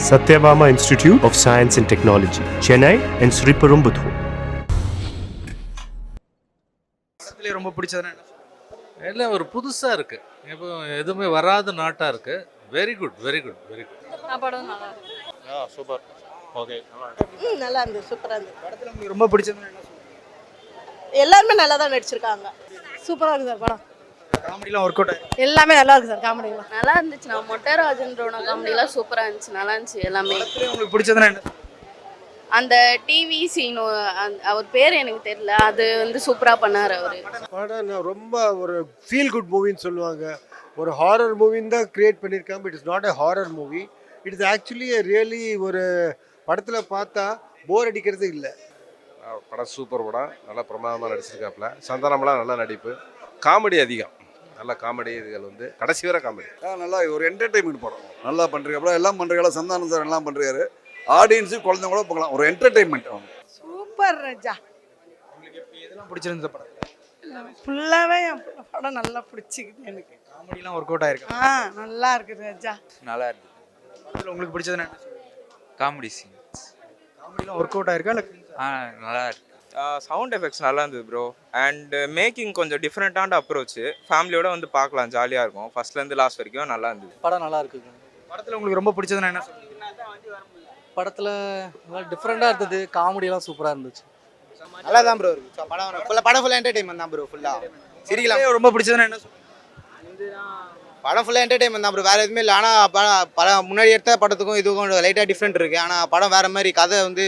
Satyabama Institute of Science and Technology, Chennai and Sriperumbudur. ரொம்ப பிடிச்சதுன்னா எல்லாம் ஒரு புதுசாக இருக்குது. இப்போ எதுவுமே வராத நாட்டாக இருக்குது. Very good very good very good. படம் நல்லா இருக்கு. சூப்பர். ஓகே. நல்லா இருந்தது, சூப்பராக இருந்தது. படத்தில் உங்களுக்கு ரொம்ப பிடிச்சதுன்னா என்ன சொல்லுங்கள்? எல்லாருமே நல்லா தான் நடிச்சிருக்காங்க. சூப்பராக இருக்குது சார் படம். காமெடிலாம் ஒர்க் அவுட் ஆயிருக்கு. எல்லாமே நல்லா இருக்குது சார் காமெடிலாம். நல்லா இருந்துச்சு. நான் மொட்டைராஜன்றோட காமெடிலாம் சூப்பராக இருந்துச்சு, நல்லா இருந்துச்சு எல்லாமே. படத்தில் உங்களுக்கு பிடிச்சதுன்னா என்ன? அந்த டிவி சீன், அவர் பேர் எனக்கு தெரியல, அது வந்து சூப்பராக பண்ணார் அவர். படம் ரொம்ப ஒரு ஃபீல் குட் மூவின்னு சொல்லுவாங்க. ஒரு ஹாரர் மூவின்னு தான் கிரியேட் பண்ணியிருக்காங்க. But it's not a horror movie. It is actually really ஒரு படத்தில் பார்த்தா போர் அடிக்கிறது இல்லை. படம் சூப்பர் படம். நல்லா பிரமாதமாக நடிச்சிருக்காப்புல. சந்தானம்லாம் நல்லா நடிப்பு. காமெடி அதிகம். நல்ல காமெடி இதுகள் வந்து கடைசி வரை காமெடி. நல்லா ஒரு என்டர்டைன்மெண்ட் படம். நல்லா பண்ணுறாப்புல, எல்லாம் பண்ணுறாங்க. சந்தானம் சார் எல்லாம் பண்ணுறாரு. ஆடியன்ஸு குழந்தைங்க கூட பார்க்கலாம். ஒரு என்டர்டைன்மெண்ட். சூப்பர் ராஜா. உங்களுக்கு எதெல்லாம் பிடிச்சிருந்த படம்? ஃபுல்லாகவே என் படம் நல்லா பிடிச்சிக்குது எனக்கு. காமெடிலாம் ஒர்க் அவுட் ஆயிருக்கு. நல்லா இருக்குது ராஜா. நல்லா இருக்கு. படத்தில் உங்களுக்கு பிடிச்சதுன்னா என்ன? Comedy scenes. காமெடிலாம் ஒர்க் அவுட் ஆயிருக்கா இல்லை? நல்லா இருக்கு. சவுண்ட் எஃபெக்ட்ஸ் நல்லா இருந்தது ப்ரோ. அண்ட் மேக்கிங் கொஞ்சம் டிஃப்ரெண்ட்டான அப்ரோச். ஃபேமிலியோட வந்து பார்க்கலாம், ஜாலியாக இருக்கும். ஃபர்ஸ்ட்லேருந்து லாஸ்ட் வரைக்கும் நல்லா இருந்தது. படம் நல்லா இருக்குங்க. படத்தில் உங்களுக்கு ரொம்ப பிடிச்சதுன்னா என்ன? படத்தில் நல்லா டிஃப்ரெண்ட்டாக இருந்தது. காமெடியெல்லாம் சூப்பராக இருந்துச்சு. நல்லா தான் ப்ரோ இருக்கு. படம் ஃபுல்லாக என்டர்டைன்மெண்ட் தான் ப்ரோ. ஃபுல்லாக சிரிக்கலாம். ரொம்ப பிடிச்சதுன்னா என்ன? படம் ஃபுல்லாக என்டர்டைன்மெண்ட் தான் ப்ரோ. வேறு எதுவுமே இல்லை. ஆனால் படம் முன்னாடி எடுத்த படத்துக்கும் இதுக்கும் லைட்டாக டிஃப்ரெண்ட் இருக்குது. ஆனால் படம் வேறு மாதிரி, கதை வந்து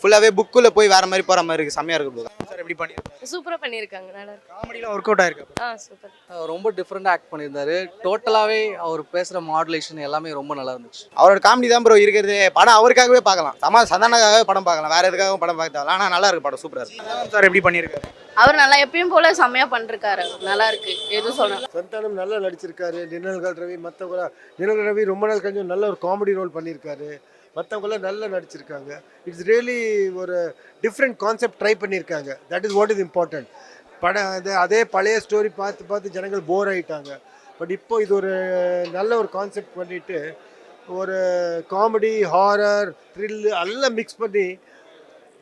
ஃபுல்லாகவே புக்குள்ளே போய் வேறு மாதிரி போகிற மாதிரி இருக்குது. செம்மையாக இருக்குது ப்ரோ. சார் எப்படி பண்ணியிருக்காங்க? சூப்பராக பண்ணியிருக்காங்க, நல்லா இருக்கு. காமெடிலாம் ஒர்க் அவுட் ஆயிருக்கு. சூப்பர். ரொம்ப டிஃப்ரெண்ட்டாக ஆக்ட் பண்ணியிருந்தாரு. டோட்டலாகவே அவர் பேசுகிற மாடுலேஷன் எல்லாமே ரொம்ப நல்லா இருந்துச்சு. அவரோட காமெடி தான் ப்ரோ இருக்கிறது. படம் அவருக்காகவே பார்க்கலாம். சந்தானக்காகவே படம் பார்க்கலாம். வேறு எதுக்காகவும் படம் பார்க்கலாம். ஆனால் நல்லா இருக்கு படம். சூப்பராக இருக்கு. சார் எப்படி பண்ணியிருக்காரு? அவர் நல்லா எப்பயும் போல செம்மையாக பண்ணிருக்காரு. நல்லா இருக்கு, எதுவும் சொல்லலாம். சந்தானம் நல்லா நடிச்சிருக்காரு. நிழல்கள் ரவி மற்றவங்கள நிழல்கள் ரவி ரொம்ப நாள் கழிஞ்சு நல்ல ஒரு காமெடி ரோல் பண்ணியிருக்காரு. மற்றவங்களாம் நல்லா நடிச்சிருக்காங்க. இட்ஸ் ரியலி ஒரு டிஃப்ரெண்ட் கான்செப்ட் ட்ரை பண்ணியிருக்காங்க. That is what is important. படம் அதே பழைய ஸ்டோரி பார்த்து பார்த்து ஜனங்கள் போர் ஆகிட்டாங்க. பட் இப்போ இது ஒரு நல்ல ஒரு கான்செப்ட் பண்ணிவிட்டு ஒரு காமெடி, ஹாரர், த்ரில்லு எல்லாம் மிக்ஸ் பண்ணி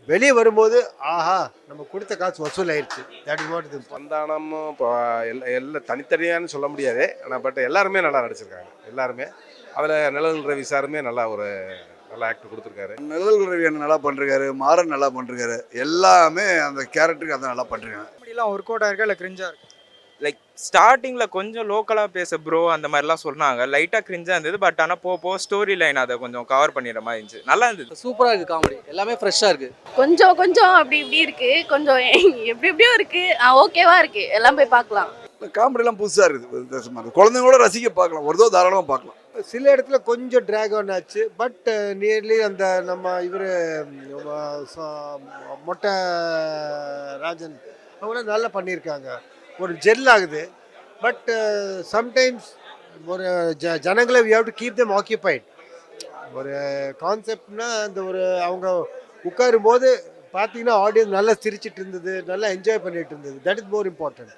வெளியே வரும்போது ஆஹா நம்ம கொடுத்த காசு வசூல் ஆயிடுச்சு. That is what is important. சந்தானமும் இப்போ எல்லாம் தனித்தனியான்னு சொல்ல முடியாது. ஆனால் பட் எல்லாருமே நல்லா நடிச்சிருக்காங்க. எல்லாருமே அதில் நிழல் ரவி சாருமே நல்லா ஒரு நல்ல ஆக்ட் கொடுத்துருக்காரு. நிழல் ரவி நல்லா பண்ணிருக்காரு. மாறன் நல்லா பண்ணிருக்காரு. எல்லாமே அந்த கேரக்டருக்கு அதை நல்லா பண்ணிருக்காங்க. காமெடிலாம் ஒர்க் அவுட் ஆயிருக்கா இல்லை கிரிஞ்சா இருக்கு? லைக் ஸ்டார்டிங்கில் கொஞ்சம் லோக்கலாக பேச ப்ரோ அந்த மாதிரிலாம் சொன்னாங்க. லைட்டாக கிரிஞ்சாக இருந்தது. பட் ஆனால் போக ஸ்டோரி லைன் அதை கொஞ்சம் கவர் பண்ணிடுற மாதிரி இருந்துச்சு. நல்லா இருந்தது. சூப்பராக இருக்குது. காமெடி எல்லாமே ஃப்ரெஷ்ஷாக இருக்குது. கொஞ்சம் கொஞ்சம் அப்படி இப்படி இருக்கு, கொஞ்சம் எப்படி எப்படியோ இருக்கு. ஓகேவா இருக்கு, எல்லாம் போய் பார்க்கலாம். காமெடிலாம் புதுசாக இருக்குது. வித்தியாசமாக இருக்குது. குழந்தைங்களோட ரசிக்க பார்க்கலாம். ஒரு தோ தாராளமாக பார்க்கலாம். சில இடத்துல கொஞ்சம் ட்ராக் ஆன் ஆச்சு. பட் நியர்லி அந்த நம்ம இவர் மொட்டை ராஜன் அவங்களாம் நல்லா பண்ணியிருக்காங்க. ஒரு ஜெல் ஆகுது. பட் சம்டைம்ஸ் ஒரு ஜனங்களை we have to keep them occupied. ஒரு கான்செப்ட்னா அந்த ஒரு அவங்க உட்காரும் போது பார்த்தீங்கன்னா ஆடியன்ஸ் நல்லா சிரிச்சிட்டு இருந்தது, நல்லா என்ஜாய் பண்ணிட்டு இருந்தது. That is more important.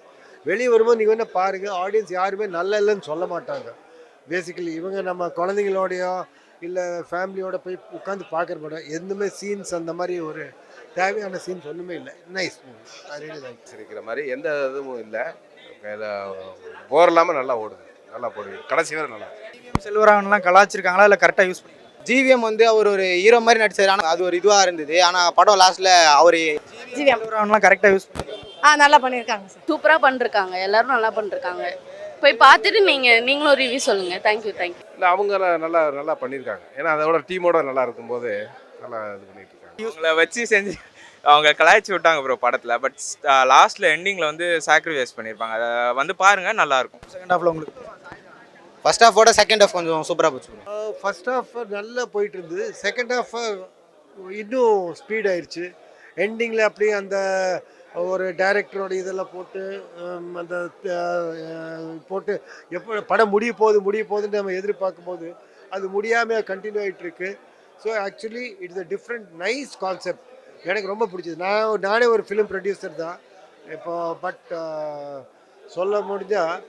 வெளியே வரும்போது நீங்கள் வேணால் பாருங்கள், ஆடியன்ஸ் யாருமே நல்லா இல்லைன்னு சொல்ல மாட்டாங்க. பேசிக்கலி இவங்க நம்ம குழந்தைங்களோடையோ இல்லை ஃபேமிலியோட போய் உட்காந்து பார்க்குற மாட்டோம். எதுவுமே சீன்ஸ் அந்த மாதிரி ஒரு தேவையான சீன்ஸ் ஒன்றுமே இல்லை. Nice movie. சிரிக்கிற மாதிரி எந்த இதுவும் இல்லை. போர் இல்லாமல் நல்லா ஓடுது. நல்லா போடுது. கடைசி வரை நல்லா. செல்வராகவன்லாம் கலாச்சிருக்காங்களா இல்லை கரெக்டாக யூஸ் பண்ணி? ஜிவிஎம் வந்து அவர் ஒரு ஹீரோ மாதிரி நடிச்சாரு. ஆனால் அது ஒரு இதுவாக இருந்தது. ஆனால் படம் லாஸ்ட்டில் அவர் செல்வராகவன்லாம் கரெக்டாக யூஸ் பண்ணி நல்லா பண்ணியிருக்காங்க சார். சூப்பராக பண்ணிருக்காங்க. எல்லாரும் நல்லா பண்ணிருக்காங்க. போய் பார்த்துட்டு நீங்களும் ரிவ்யூ சொல்லுங்கள். தேங்க்யூ. இல்லை அவங்க நல்லா நல்லா பண்ணியிருக்காங்க. ஏன்னா அதோட டீமோட நல்லா இருக்கும்போது நல்லா இது பண்ணிட்டு இருக்காங்க. இவங்களை வச்சு செஞ்சு அவங்க கலாய்ச்சி விட்டாங்க ப்ரோ படத்தில். பட் லாஸ்ட்டில் எண்டிங்கில் வந்து சாக்ரிஃபைஸ் பண்ணியிருப்பாங்க. அதை வந்து பாருங்கள், நல்லாயிருக்கும். செகண்ட் ஹாஃபில் உங்களுக்கு ஃபர்ஸ்ட் ஹாஃபோட செகண்ட் ஹாஃப் கொஞ்சம் சூப்பராக போச்சு. ஃபர்ஸ்ட் ஹாஃப் நல்லா போயிட்டு இருந்தது. செகண்ட் ஹாஃப் இன்னும் ஸ்பீட் ஆயிடுச்சு. எண்டிங்கில் அப்படியே அந்த ஒரு டைரக்டரோட இதெல்லாம் போட்டு அந்த போட்டு எப்போ படம் முடிய போகுதுன்னு நம்ம எதிர்பார்க்கும் போது அது முடியாமல் கண்டினியூ ஆகிட்டு இருக்கு. So actually it's a different nice concept. எனக்கு ரொம்ப பிடிச்சது. நானே ஒரு ஃபிலிம் ப்ரொடியூசர் தான் இப்போ. பட் சொல்ல முடிஞ்சால்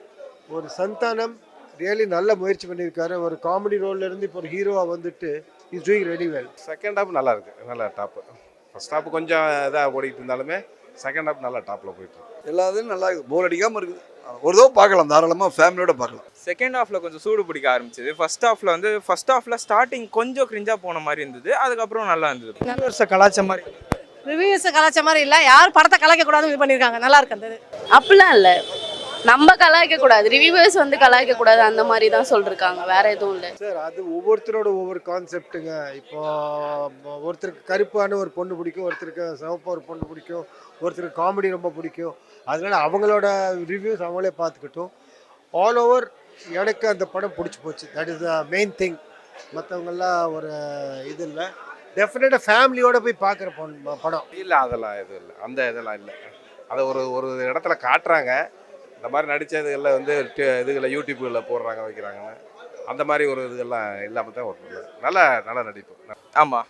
ஒரு சந்தானம் ரியலி நல்ல முயற்சி பண்ணியிருக்காரு. ஒரு காமெடி ரோல்ல இருந்து இப்போ ஒரு ஹீரோவாக வந்துட்டு is doing ready well. Second half நல்லா இருக்கு, நல்லா டாப்பு. ஃபர்ஸ்ட் ஹாப் கொஞ்சம் இதாக ஓடிட்டு இருந்தாலுமே செகண்ட் ஹாப் நல்லா டாப்பில் போயிட்டு இருக்கு. எல்லாத்தையும் நல்லா இருக்குது, போர் அடிக்காமல் இருக்குது. ஒரு தடவை பார்க்கலாம், தாராளமாக ஃபேமிலியோட பார்க்கலாம். செகண்ட் ஹாஃப்ல கொஞ்சம் சூடு பிடிக்க ஆரம்பிச்சது. ஃபர்ஸ்ட் ஹாஃப்ல ஸ்டார்டிங் கொஞ்சம் கிரிஞ்சா போன மாதிரி இருந்தது, அதுக்கப்புறம் நல்லா இருந்தது. ரிவ்யூவர்ஸை கலாச்ச மாதிரி ரிவ்யூஸ் கலாச்ச மாதிரி இல்லை, யார் படத்தை கலாய்க்க கூடாதுன்னு இது பண்ணியிருக்காங்க. நல்லா இருக்கு அந்த இது. அப்படிலாம் இல்லை, நம்ம கலாய்க்க கூடாது, ரிவ்யூவர்ஸ் வந்து கலாய்க்க கூடாது அந்த மாதிரி தான் சொல்லிருக்காங்க, வேற எதுவும் இல்லை சார். அது ஒவ்வொருத்தரோட ஒவ்வொரு கான்செப்ட்டுங்க. இப்போ ஒருத்தருக்கு கருப்பான ஒரு பொண்ணு பிடிக்கும், ஒருத்தருக்கு சிவப்பாக ஒரு பொண்ணு பிடிக்கும், ஒருத்தருக்கு காமெடி ரொம்ப பிடிக்கும். அதனால அவங்களோட ரிவ்யூஸ் அவங்களே பார்த்துக்கிட்டோம். ஆல் ஓவர் எனக்கு அந்த படம் பிடிச்சி போச்சு. That is the main thing. மற்றவங்கெல்லாம் ஒரு இது இல்லை. டெஃபினட்டாக ஃபேமிலியோட போய் பார்க்குற படம் இல்லை, அதெல்லாம் எதுவும் இல்லை, அந்த இதெல்லாம் இல்லை. அதை ஒரு இடத்துல காட்டுறாங்க, இந்த மாதிரி நடித்ததுகளில் வந்து இதுகளில் யூடியூப்களில் போடுறாங்க வைக்கிறாங்கன்னு, அந்த மாதிரி ஒரு இதுகள்லாம் இல்லாமல் தான் ஒரு நல்ல நடிப்பு. ஆமாம்,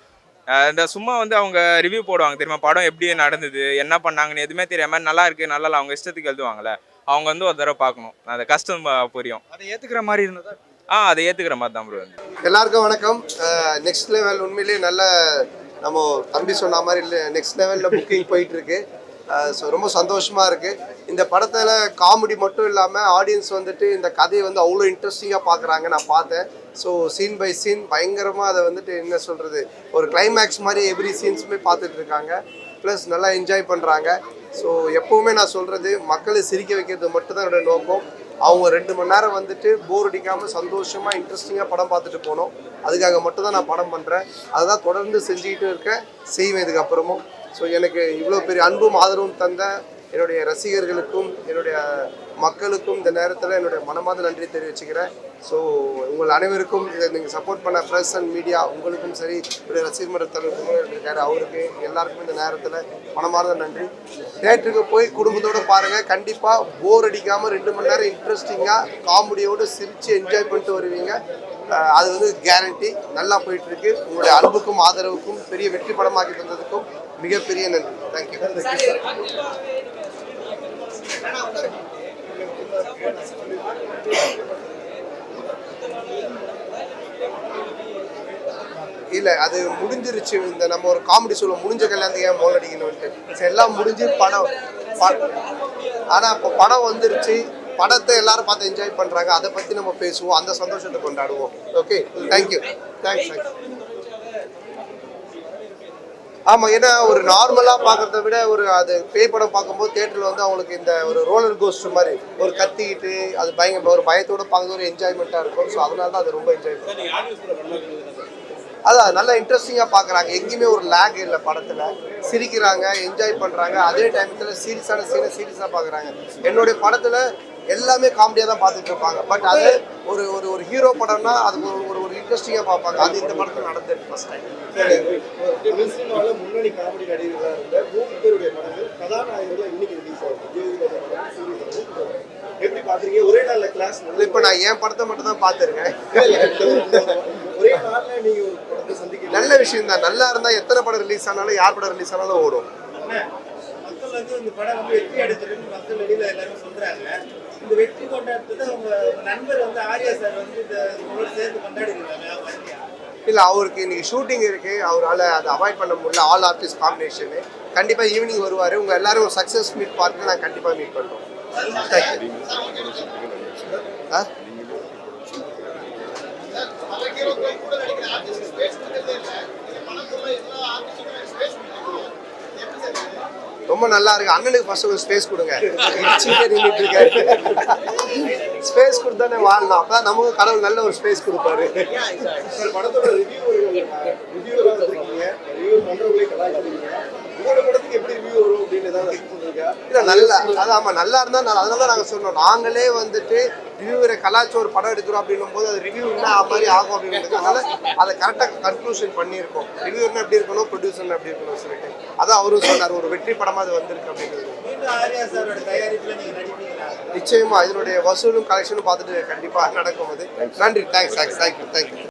இந்த சும்மா வந்து அவங்க ரிவ்யூ போடுவாங்க தெரியுமா, படம் எப்படி நடந்தது என்ன பண்ணாங்கன்னு எதுவுமே தெரியாம நல்லா இருக்கு நல்லா இல்லை அவங்க இஷ்டத்துக்கு எழுதுவாங்கல்ல, அவங்க வந்து ஒரு தடவை பார்க்கணும், அந்த கஷ்டம் புரியும். அதை ஏற்றுக்கிற மாதிரி இருந்ததா? அதை ஏற்றுக்கிற மாதிரி தான் ப்ரோ. எல்லாருக்கும் வணக்கம். நெக்ஸ்ட் லெவல் உண்மையிலேயே நல்ல நம்ம தம்பி சொன்ன மாதிரி இல்லை, நெக்ஸ்ட் லெவலில் புக்கிங் போயிட்டுருக்கு. ஸோ ரொம்ப சந்தோஷமாக இருக்குது. இந்த படத்தில் காமெடி மட்டும் இல்லாமல் ஆடியன்ஸ் வந்துட்டு இந்த கதையை வந்து அவ்வளோ இன்ட்ரெஸ்டிங்காக பார்க்குறாங்க. நான் பார்த்தேன். ஸோ சீன் பை சீன் பயங்கரமாக அதை வந்துட்டு என்ன சொல்கிறது, ஒரு கிளைமேக்ஸ் மாதிரி எவ்ரி சீன்ஸுமே பார்த்துட்டு இருக்காங்க. ப்ளஸ் நல்லா என்ஜாய் பண்ணுறாங்க. ஸோ எப்போவுமே நான் சொல்கிறது, மக்களை சிரிக்க வைக்கிறது மட்டும்தான் என்னோடய நோக்கம். அவங்க 2 மணி நேரம் வந்துட்டு போர் அடிக்காமல் சந்தோஷமாக இன்ட்ரெஸ்டிங்காக படம் பார்த்துட்டு போனோம். அதுக்காக மட்டும்தான் நான் படம் பண்ணுறேன். அதுதான் தொடர்ந்து செஞ்சுக்கிட்டு இருக்கேன், செய்வேன் இதுக்கப்புறமும். ஸோ எனக்கு இவ்வளோ பெரிய அன்பும் ஆதரவும் தந்த என்னுடைய ரசிகர்களுக்கும் என்னுடைய மக்களுக்கும் இந்த நேரத்தில் என்னுடைய மனமார்ந்த நன்றி தெரிவிச்சுக்கிறேன். ஸோ உங்கள் அனைவருக்கும் இதை நீங்கள் சப்போர்ட் பண்ண ப்ரெஸ் அண்ட் மீடியா உங்களுக்கும் சரி, என்னுடைய ரசிகர் மன்ற தலைவர் இருக்காரு அவருக்கு எல்லாருக்கும் இந்த நேரத்தில் மனமார்ந்த நன்றி. தேட்டருக்கு போய் குடும்பத்தோடு பாருங்கள், கண்டிப்பாக போர் அடிக்காமல் 2 மணி நேரம் இன்ட்ரெஸ்டிங்காக காமெடியோடு சிரித்து என்ஜாய் பண்ணிட்டு வருவீங்க. அது வந்து கேரண்டி. நல்லா போயிட்டுருக்கு. உங்களுடைய அன்புக்கும் ஆதரவுக்கும் பெரிய வெற்றி படமாக்கி தந்ததுக்கும் மிகப்பெரிய நன்றி. தேங்க்யூ. இல்லை, அது முடிஞ்சிருச்சு. இந்த நம்ம ஒரு காமெடி சொல்ல முடிஞ்ச கல்யாணத்துக்கு ஏன் மோல் அடிக்கணும்ட்டு எல்லாம் முடிஞ்சு படம். ஆனால் இப்போ படம் வந்துருச்சு, படத்தை எல்லாரும் பார்த்து என்ஜாய் பண்ணுறாங்க. அதை பற்றி நம்ம பேசுவோம், அந்த சந்தோஷத்தை கொண்டாடுவோம். Okay, thank you. தேங்க்ஸ். ஆமாம், ஏன்னா ஒரு நார்மலாக பார்க்குறத விட அது பேய் படம் பார்க்கும்போது தேட்டரில் வந்து அவங்களுக்கு இந்த ஒரு ரோலர் கோஸ்டர் மாதிரி ஒரு கத்திக்கிட்டு அது பயங்கர ஒரு பயத்தோடு பார்க்குறது ஒரு என்ஜாய்மெண்ட்டாக இருக்கும். ஸோ அதனால தான் அது ரொம்ப என்ஜாய் பண்ணுறோம். அதான் நல்லா இன்ட்ரெஸ்டிங்காக பார்க்குறாங்க. எங்கேயுமே ஒரு லேக் இல்லை படத்தில். சிரிக்கிறாங்க, என்ஜாய் பண்ணுறாங்க. அதே டைமத்தில் சீரியஸான சீனை சீரியஸாக பார்க்குறாங்க. என்னுடைய படத்தில் எல்லாமே காமெடியாக தான் பார்த்துட்டு இருப்பாங்க. பட் அது ஒரு ஹீரோ படம்னா அது ஒரு இன்ட்ரெஸ்டிங்காக பார்ப்பாங்க. அது இந்த படத்தில் நடந்துருக்கு ஃபர்ஸ்ட் டைம். முன்னணி காமெடி நடிகர்களாக இருந்த 3 பேருடைய படங்கள் கதாநாயகர்கள் இன்னைக்கு ரிலீஸ் ஆகுது. எப்படி பார்க்குறீங்க? ஒரே நாளில் கிளாஸ். இப்போ நான் என் படத்தை மட்டும் தான் பார்த்துருக்கேன். ஒரே நாளில் நீங்கள் ஒரு படத்தை சந்திக்க நல்ல விஷயம் தான். நல்லா இருந்தால் எத்தனை படம் ரிலீஸ் ஆனாலும் யார் படம் ரிலீஸ் ஆனாலும் ஓடும். மக்கள் வந்து இந்த படம் வந்து வெற்றி அடைச்சிருன்னு மக்கள் வெளியில் எல்லாரும் சொல்கிறாங்க. இந்த வெற்றி கொண்டாடுறது உங்க நண்பர் வந்து ஆர்யா சார் வந்து இதை சேர்ந்து கொண்டாடிருக்காங்க. இல்லை, அவருக்கு இன்னைக்கு ஷூட்டிங் இருக்குது, அவரால் அதை அவாய்ட் பண்ண முடியல. All artist combination. கண்டிப்பாக ஈவினிங் வருவார். உங்கள் எல்லாரும் ஒரு சக்ஸஸ் மீட் பார்த்து நான் கண்டிப்பாக மீட் பண்ணுறோம். தேங்க்யூ. ரொம்ப நல்லா இருக்கு. அண்ணனுக்கு ஃபர்ஸ்ட் ஒரு ஸ்பேஸ் கொடுங்க. நின்றுட்டு இருக்காரு. ஸ்பேஸ் கொடுத்தானே வாழணும். அப்பதான் நமக்கு கடவுள் நல்ல ஒரு ஸ்பேஸ் கொடுப்பாரு. படத்தோட ரிவ்யூவராக இருக்கீங்க, ரிவ்யூ பண்றவங்களே கலாய்க்கிறீங்க. உங்களோட படத்துக்கு எப்படி ரிவ்யூ வரும் அப்படின்னு ஏதாவது இல்லை, நல்லா அது ஆமாம் நல்லா இருந்தால் அதனால தான் நாங்கள் சொன்னோம். நாங்களே வந்துட்டு ரிவ்யூவரை கலாச்சி ஒரு படம் எடுக்கிறோம் அப்படின்னும் போது அது ரிவ்யூ என்ன மாதிரி ஆகும் அப்படின்றதுனால அதை கரெக்டாக கன்க்ளூஷன் பண்ணியிருக்கோம். ரிவ்யூவர்னா எப்படி இருக்கணும், ப்ரொடியூசர்னா எப்படி இருக்கணும் சொல்லிட்டு அதான் அவரும் சொன்னார். ஒரு வெற்றி படமாக அது வந்திருக்கு அப்படின்றது. நிச்சயமா இதனுடைய வசூலும் கலெக்ஷனும் பார்த்துட்டு கண்டிப்பாக நடக்கும். அது நன்றி. தேங்க்ஸ். தேங்க்யூ.